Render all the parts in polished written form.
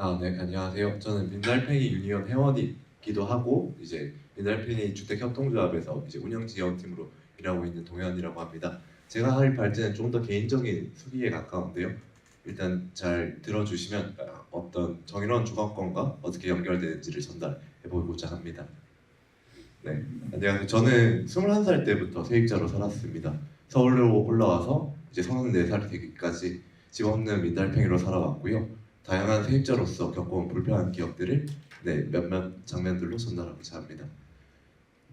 네, 안녕하세요. 저는 민달팽이 유니온 회원이기도 하고 이제 민달팽이 주택협동조합에서 이제 운영지원팀으로 일하고 있는 동현이라고 합니다. 제가 할 발제는 좀 더 개인적인 수기에 가까운데요. 일단 잘 들어주시면 어떤 정의로운 주거권과 어떻게 연결되는지를 전달해보고자 합니다. 네, 안녕하세요. 저는 21살 때부터 세입자로 살았습니다. 서울로 올라와서 이제 34살이 되기까지 집 없는 민달팽이로 살아왔고요. 다양한 세입자로서 겪어온 불편한 기억들을 몇몇 장면들로 전달하고자 합니다.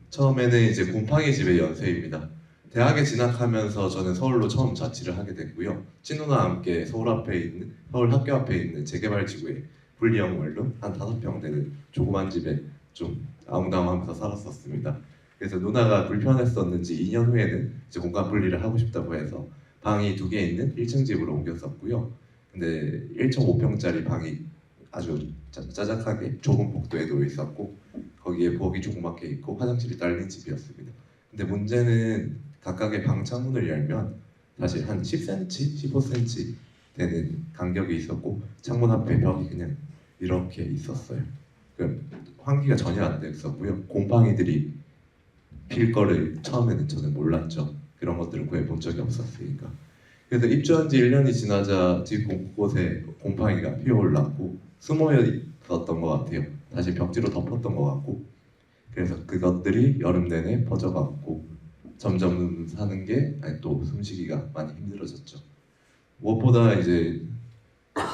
처음에는 이제 곰팡이 집의 연세입니다. 대학에 진학하면서 저는 서울로 처음 자취를 하게 됐고요. 친구와 함께 서울 학교 앞에 있는 재개발 지구에 분리형 원룸 한 5평 되는 조그만 집에 좀 아웅다웅하면서 살았었습니다. 그래서 누나가 불편했었는지 2년 후에는 이제 공간 분리를 하고 싶다고 해서 방이 2개 있는 1층 집으로 옮겼었고요. 근데 1.5평짜리 방이 아주 짜작하게 좁은 복도에 놓여 있었고 거기에 부엌이 조그맣게 있고 화장실이 딸린 집이었습니다. 근데 문제는 각각의 방 창문을 열면 사실 한 10cm, 15cm 되는 간격이 있었고 창문 앞에 벽이 그냥 이렇게 있었어요. 환기가 전혀 안 됐었고요. 곰팡이들이 필 거를 처음에는 저는 몰랐죠. 그런 것들을 구해본 적이 없었으니까. 그래서 입주한 지 1년이 지나자 집 곳곳에 곰팡이가 피어올랐고 숨어 있었던 것 같아요. 다시 벽지로 덮었던 것 같고 그래서 그것들이 여름 내내 퍼져갔고 점점 사는 게 또 숨쉬기가 많이 힘들어졌죠. 무엇보다 이제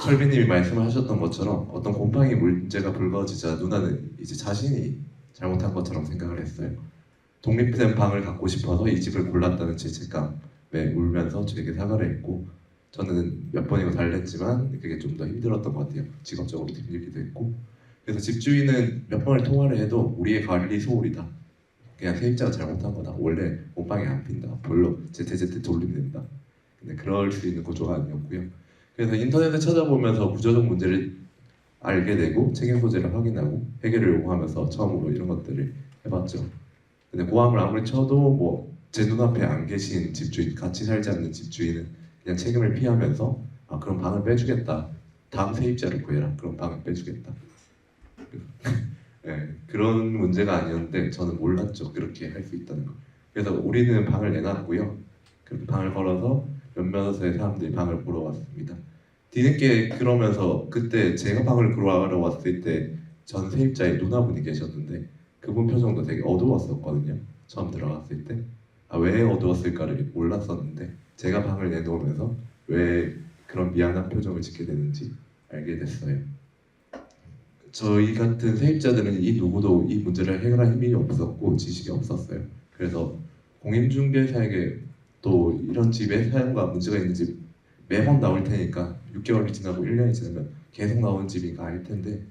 철비님이 말씀하셨던 것처럼 어떤 곰팡이 문제가 불거지자 누나는 이제 자신이 잘못한 것처럼 생각을 했어요. 독립된 방을 갖고 싶어서 이 집을 골랐다는 죄책감에 울면서 저에게 사과를 했고 저는 몇 번이고 달랬지만 그게 좀 더 힘들었던 것 같아요. 직업적으로 힘들기도 했고 그래서 집주인은 몇 번을 통화를 해도 우리의 관리 소홀이다. 그냥 세입자가 잘못한 거다. 원래 곰팡이 안 핀다. 별로 제때제때 돌리면 된다. 근데 그럴 수 있는 구조가 아니었고요. 그래서 인터넷에 찾아보면서 구조적 문제를 알게 되고 책임 소재를 확인하고 해결을 요구하면서 처음으로 이런 것들을 해봤죠. 근데 고함을 아무리 쳐도 뭐 제 눈앞에 안 계신 집주인, 같이 살지 않는 집주인은 그냥 책임을 피하면서 그럼 방을 빼주겠다. 다음 세입자를 구해라. 그럼 방을 빼주겠다. 네, 그런 문제가 아니었는데 저는 몰랐죠. 그렇게 할 수 있다는 거. 그래서 우리는 방을 내놨고요. 그렇게 방을 걸어서 몇몇의 사람들이 방을 보러 왔습니다. 뒤늦게 그러면서 그때 제가 방을 구하러 왔을 때 전 세입자의 누나분이 계셨는데 그분 표정도 되게 어두웠었거든요. 처음 들어갔을 때. 왜 어두웠을까를 몰랐었는데 제가 방을 내놓으면서 왜 그런 미안한 표정을 짓게 되는지 알게 됐어요. 저희 같은 세입자들은 이 누구도 이 문제를 해결할 힘이 없었고 지식이 없었어요. 그래서 공인중개사에게 또 이런 집에 사용과 문제가 있는지 매번 나올 테니까 6개월이 지나고 1년이 지나면 계속 나오는 집인가 알 텐데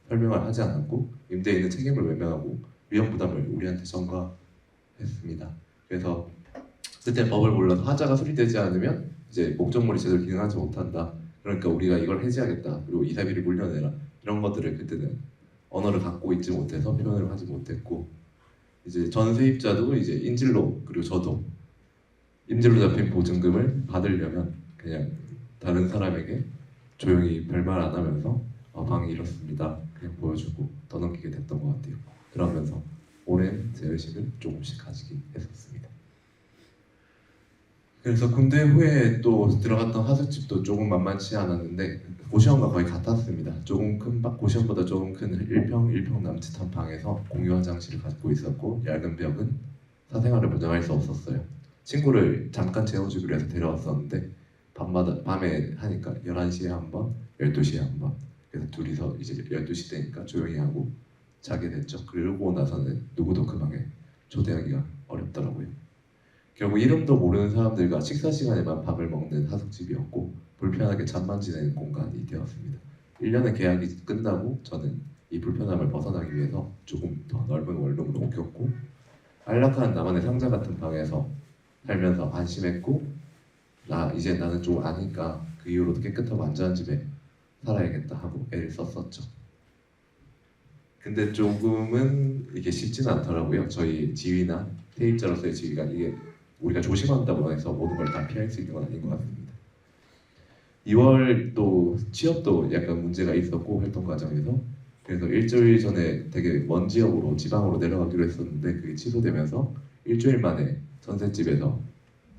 설명을 하지 않았고 임대인은 책임을 외면하고 위험 부담을 우리한테 전가했습니다. 그래서 그때 법을 몰라서 하자가 수리되지 않으면 이제 목적물이 제대로 기능하지 못한다. 그러니까 우리가 이걸 해지하겠다. 그리고 이사비를 물려내라. 이런 것들을 그때는 언어를 갖고 있지 못해서 표현을 하지 못했고 이제 전 세입자도 이제 인질로 그리고 저도 인질로 잡힌 보증금을 받으려면 그냥 다른 사람에게 조용히 별말 안 하면서 방이 이렇습니다. 그냥 보여주고 떠넘기게 됐던 것 같아요. 그러면서 오랜 제의식을 조금씩 가지게 했었습니다. 그래서 군대 후에 또 들어갔던 하숙집도 조금 만만치 않았는데 고시원과 거의 같았습니다. 조금 큰 방, 고시원보다 조금 큰 1평 남짓한 방에서 공유 화장실을 갖고 있었고 얇은 벽은 사생활을 보장할 수 없었어요. 친구를 잠깐 재워주기로 해서 데려왔었는데 밤에 하니까 11시에 한 번, 12시에 한 번. 그래서 둘이서 이제 12시 되니까 조용히 하고 자게 됐죠. 그러고 나서는 누구도 그 방에 초대하기가 어렵더라고요. 결국 이름도 모르는 사람들과 식사 시간에만 밥을 먹는 하숙집이었고 불편하게 잠만 지내는 공간이 되었습니다. 1년의 계약이 끝나고 저는 이 불편함을 벗어나기 위해서 조금 더 넓은 원룸으로 옮겼고 안락한 나만의 상자 같은 방에서 살면서 안심했고 이제 나는 좀 아니까 그 이후로도 깨끗하고 안전한 집에 살아야겠다 하고 애를 썼었죠. 근데 조금은 이게 쉽지는 않더라고요. 저희 지위나 세입자로서의 지위가 이게 우리가 조심한다고 해서 모든 걸 다 피할 수 있는 건 아닌 것 같습니다. 2월도 취업도 약간 문제가 있었고 활동 과정에서 그래서 일주일 전에 되게 먼 지역으로 지방으로 내려가기로 했었는데 그게 취소되면서 일주일 만에 전셋집에서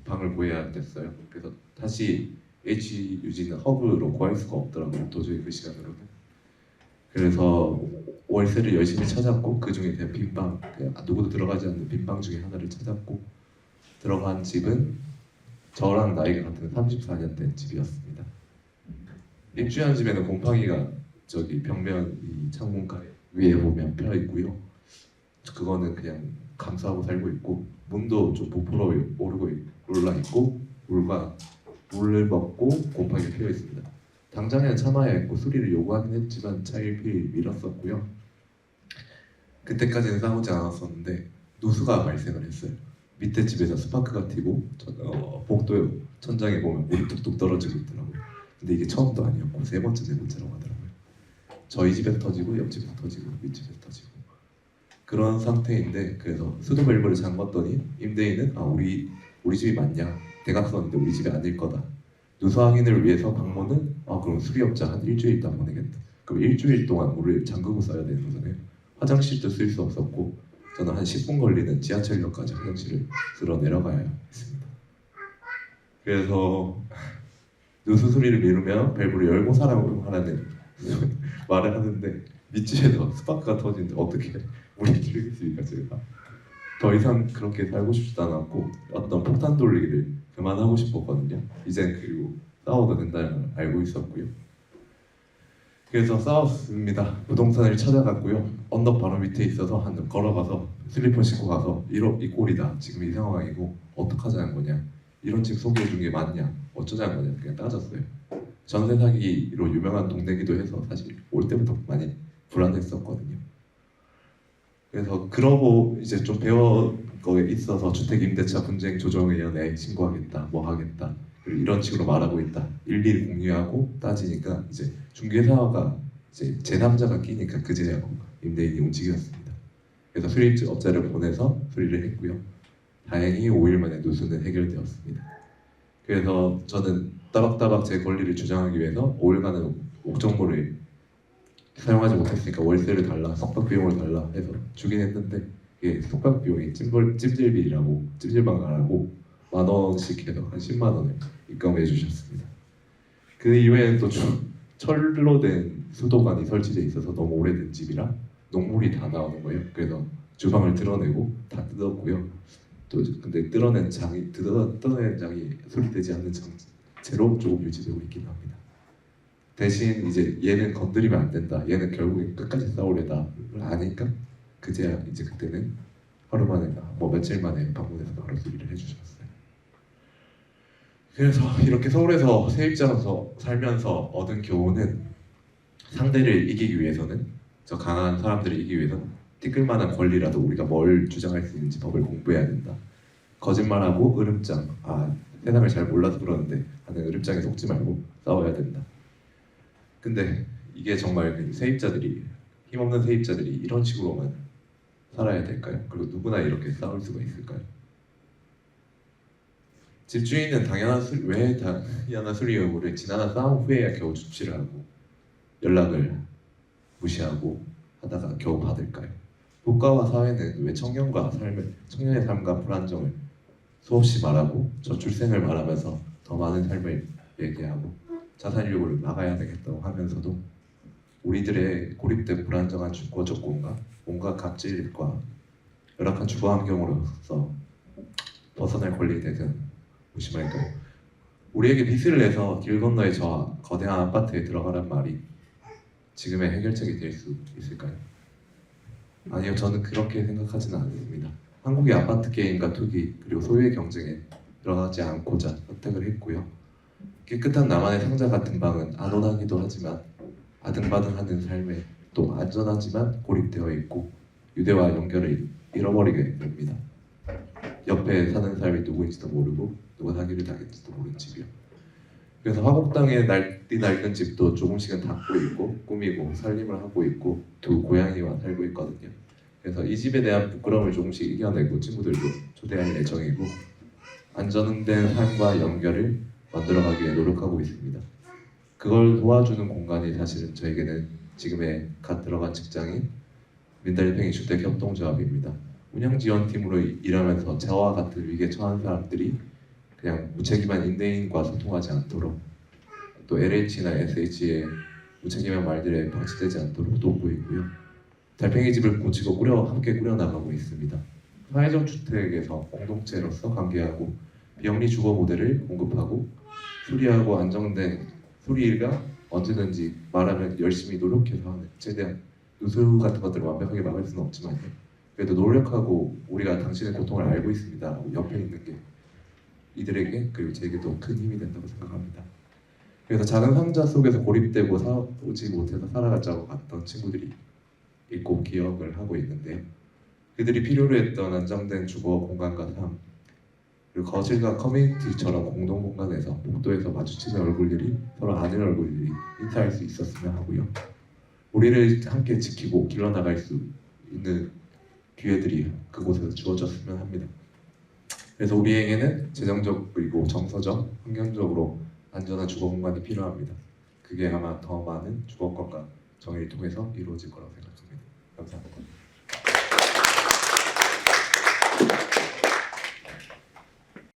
방을 구해야 됐어요. 그래서 다시 HUG는 허브로 구할 수가 없더라고요. 도저히 그 시간으로는. 그래서 월세를 열심히 찾았고 그 중에 그냥 빈방, 그냥 누구도 들어가지 않는 빈방 중에 하나를 찾았고 들어간 집은 저랑 나이가 같은 34년 된 집이었습니다. 입주한 집에는 곰팡이가 저기 벽면 이 창문가 위에 보면 펴 있고요. 그거는 그냥 감싸고 살고 있고 문도 좀 부풀어 오르고 올라 있고 물을 먹고 곰팡이가 피어 있습니다. 당장에는 참아야 했고 수리를 요구하긴 했지만 차일피일 미뤘었고요. 그때까지는 싸우지 않았었는데 누수가 발생을 했어요. 밑에 집에서 스파크가 튀고 복도 천장에 보면 물이 뚝뚝 떨어지고 있더라고요. 근데 이게 처음도 아니었고 세 번째 네 번째라고 하더라고요. 저희 집에서 터지고 옆집에서 터지고 윗집에서 터지고 그런 상태인데 그래서 수도 밸브를 잠갔더니 임대인은 우리 집이 맞냐 대각선인데 우리 집이 아닐 거다. 누수 확인을 위해서 방문은 그럼 수리업자 한 일주일 있다 보내겠다. 그럼 일주일 동안 물을 잠그고 써야 되는 거잖아요. 화장실도 쓸 수 없었고 저는 한 10분 걸리는 지하철역까지 화장실을 쓸어 내려가야 했습니다. 그래서 누수 수리를 미루면 밸브를 열고 사라고 하라는 말을 하는데 밑집에서 스파크가 터지는데 어떻게 물이 들겠습니까 제가. 더 이상 그렇게 살고 싶지도 않았고 어떤 폭탄 돌리기를 그만하고 싶었거든요. 이젠 그리고 싸워도 된다는 걸 알고 있었고요. 그래서 싸웠습니다. 부동산을 찾아갔고요. 언덕 바로 밑에 있어서 한 걸어가서 슬리퍼 신고 가서 이 꼴이다. 지금 이 상황이고 어떡하자는 거냐. 이런 집 소개해준 게 맞냐. 어쩌자는 거냐. 그냥 따졌어요. 전세 사기로 유명한 동네기도 해서 사실 올 때부터 많이 불안했었거든요. 그래서 그러고 이제 좀 배운 거에 있어서 주택임대차 분쟁 조정위원회에 신고하겠다, 뭐 하겠다 그리고 이런 식으로 말하고 있다 일일이 공유하고 따지니까 이제 중개사가 이제 제3자가 끼니까 그제야 임대인이 움직였습니다. 그래서 수리업자를 보내서 수리를 했고요. 다행히 5일 만에 누수는 해결되었습니다. 그래서 저는 따박따박 제 권리를 주장하기 위해서 5일간은 옥정보를 사용하지 못했으니까 월세를 달라, 숙박 비용을 달라 해서 주긴 했는데 이게 숙박 비용이 찜질비라고 찜질방가라고 10,000원씩 해서 한 10만 원을 입금해 주셨습니다. 그 이후에는 또 철로 된 수도관이 설치돼 있어서 너무 오래된 집이라 녹물이 다 나오는 거예요. 그래서 주방을 드러내고 다 뜯었고요. 또 근데 뜯어낸 장이 수리되지 않는 채로 조금 유지되고 있긴 합니다. 대신 이제 얘는 건드리면 안 된다. 얘는 결국에 끝까지 싸우려다 아니까 그제야 이제 그때는 하루 만에 뭐 며칠 만에 방문해서 바로 수리를 해주셨어요. 그래서 이렇게 서울에서 세입자로서 살면서 얻은 교훈은 상대를 이기기 위해서는 저 강한 사람들을 이기기 위해서는 티끌만한 권리라도 우리가 뭘 주장할 수 있는지 법을 공부해야 된다. 거짓말하고 으름장 세상을 잘 몰라서 그러는데 하는 으름장에 속지 말고 싸워야 된다. 근데 이게 정말 힘없는 세입자들이 이런 식으로만 살아야 될까요? 그리고 누구나 이렇게 싸울 수가 있을까요? 집주인은 당연한 수리 여부를 지난한 싸움 후에야 겨우 조치를 하고 연락을 무시하고 하다가 겨우 받을까요? 국가와 사회는 왜 청년의 삶과 불안정을 수없이 말하고 저출생을 말하면서 더 많은 삶을 얘기하고 자살 유혹을 막아야 되겠다고 하면서도 우리들의 고립된 불안정한 주거 조건과 온갖 갑질과 열악한 주거 환경으로서 벗어날 권리에 대해서 무심할까요? 우리에게 빚을 내서 길 건너에 저 거대한 아파트에 들어가란 말이 지금의 해결책이 될 수 있을까요? 아니요, 저는 그렇게 생각하지는 않습니다. 한국의 아파트 게임과 투기 그리고 소유의 경쟁에 들어가지 않고자 선택을 했고요. 깨끗한 나만의 상자 같은 방은 안온하기도 하지만 아등바등하는 삶에 또 안전하지만 고립되어 있고 유대와 연결을 잃어버리게 됩니다. 옆에 사는 사람이 누구인지도 모르고 누가 사기를 당했는지도 모르는 집이요. 그래서 화곡당의 낡은 집도 조금씩은 닦고 있고 꾸미고 살림을 하고 있고 두 고양이와 살고 있거든요. 그래서 이 집에 대한 부끄러움을 조금씩 이겨내고 친구들도 초대할 예정이고 안전된 삶과 연결을 만들어가기 위해 노력하고 있습니다. 그걸 도와주는 공간이 사실은 저에게는 지금의 갓 들어간 직장인 민달팽이 주택협동조합입니다. 운영지원팀으로 일하면서 저와 같은 위기에 처한 사람들이 그냥 무책임한 임대인과 소통하지 않도록, 또 LH나 SH의 무책임한 말들에 방치되지 않도록 돕고 있고요. 달팽이 집을 고치고 함께 꾸려나가고 있습니다. 사회적 주택에서 공동체로서 관계하고 비영리 주거 모델을 공급하고, 수리하고 안정된 수리가 언제든지 말하면 열심히 노력해서 하는, 최대한 누수 같은 것들을 완벽하게 막을 수는 없지만 그래도 노력하고 우리가 당신의 고통을 알고 있습니다 옆에 있는 게 이들에게 그리고 제게도 큰 힘이 된다고 생각합니다. 그래서 작은 상자 속에서 고립되고 살아오지 못해서 살아가자고 갔던 친구들이 있고 기억을 하고 있는데요. 그들이 필요로 했던 안정된 주거 공간과 삶, 그리고 거실과 커뮤니티처럼 공동 공간에서 복도에서 마주치는 얼굴들이 서로 아는 얼굴들이 인사할 수 있었으면 하고요. 우리를 함께 지키고 길러나갈 수 있는 기회들이 그곳에서 주어졌으면 합니다. 그래서 우리에게는 재정적 그리고 정서적, 환경적으로 안전한 주거 공간이 필요합니다. 그게 아마 더 많은 주거권과 정의를 통해서 이루어질 거라고 생각합니다.